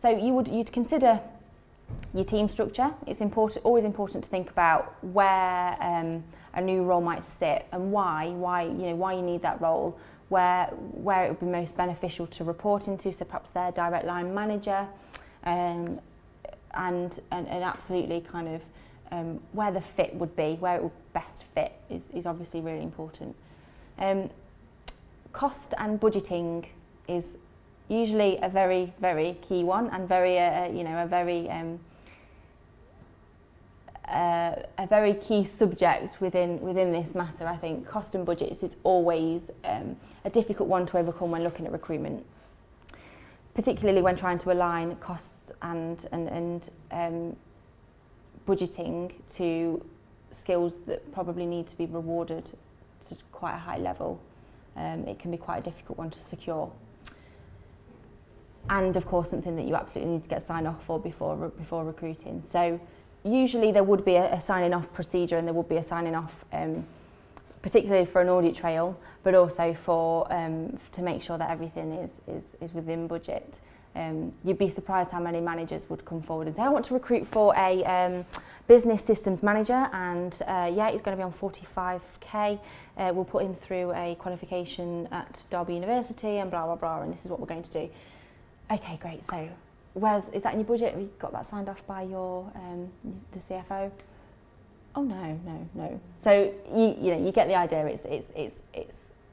So you'd consider your team structure. It's always important to think about where a new role might sit and why you need that role, where it would be most beneficial to report into, so perhaps their direct line manager, and absolutely kind of where the fit would be, where it would best fit is obviously really important. Cost and budgeting is usually a very, very key one, and a very key subject within this matter. I think cost and budgets is always a difficult one to overcome when looking at recruitment, particularly when trying to align costs and budgeting to skills that probably need to be rewarded to quite a high level. It can be quite a difficult one to secure. And of course something that you absolutely need to get signed off for before recruiting. So usually there would be a signing off procedure, and there would be a signing off particularly for an audit trail, but also for to make sure that everything is within budget. You'd be surprised how many managers would come forward and say, I want to recruit for a business systems manager, and yeah, he's going to be on 45k. We'll put him through a qualification at Derby University and blah blah blah, and this is what we're going to do. Okay, great. So is that in your budget? Have you got that signed off by your the CFO? Oh no. So you get the idea.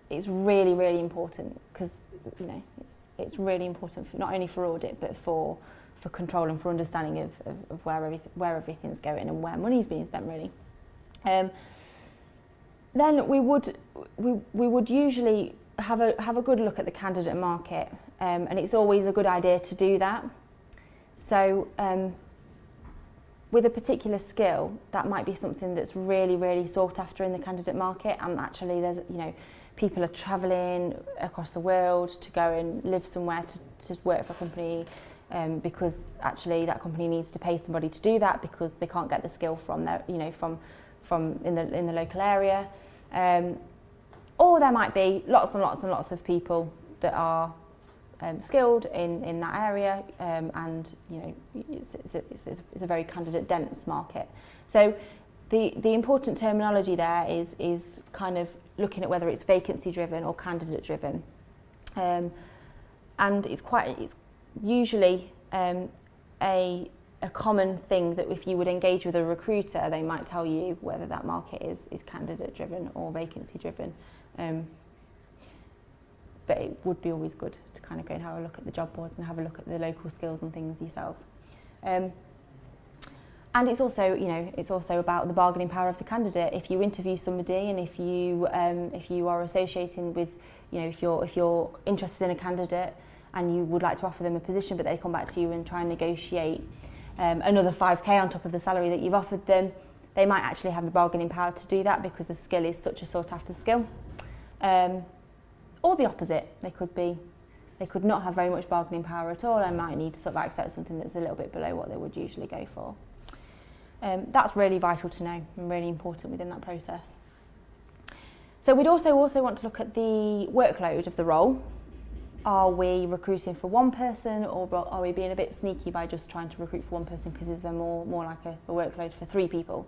It's really, really important, because it's really important for, not only for audit, but for control and for understanding of where everything's going and where money's being spent, really. Then we would usually have a good look at the candidate market, and it's always a good idea to do that. So with a particular skill, that might be something that's really, really sought after in the candidate market, and actually there's people are travelling across the world to go and live somewhere to work for a company, because actually that company needs to pay somebody to do that because they can't get the skill from their from in the local area, or there might be lots and lots and lots of people that are skilled in that area, and it's a very candidate dense market. So the important terminology there is kind of looking at whether it's vacancy driven or candidate driven, and it's usually a common thing that if you would engage with a recruiter, they might tell you whether that market is candidate driven or vacancy driven. But it would be always good to kind of go and have a look at the job boards and have a look at the local skills and things yourselves. And it's also about the bargaining power of the candidate. If you interview somebody, and if you are associating with, if you're interested in a candidate and you would like to offer them a position, but they come back to you and try and negotiate another 5k on top of the salary that you've offered them, they might actually have the bargaining power to do that because the skill is such a sought after skill. Or the opposite, they could not have very much bargaining power at all and might need to sort of accept something that's a little bit below what they would usually go for. That's really vital to know and really important within that process. So we'd also want to look at the workload of the role. Are we recruiting for one person, or are we being a bit sneaky by just trying to recruit for one person because is there more like a workload for 3 people?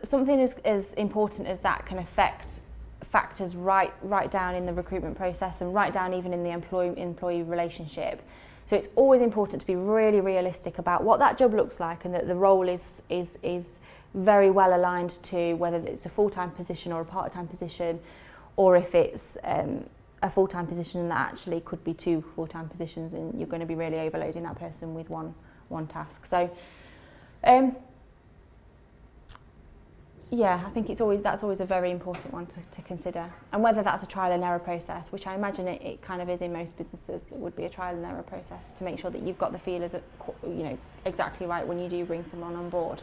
Something as important as that can affect factors right down in the recruitment process and right down even in the employee relationship. So it's always important to be really realistic about what that job looks like, and that the role is very well aligned to whether it's a full-time position or a part-time position, or if it's a full-time position that actually could be 2 full-time positions, and you're going to be really overloading that person with one task. So yeah, I think that's always a very important one to consider. And whether that's a trial and error process, which I imagine it kind of is in most businesses, it would be a trial and error process to make sure that you've got the feelers exactly right when you do bring someone on board.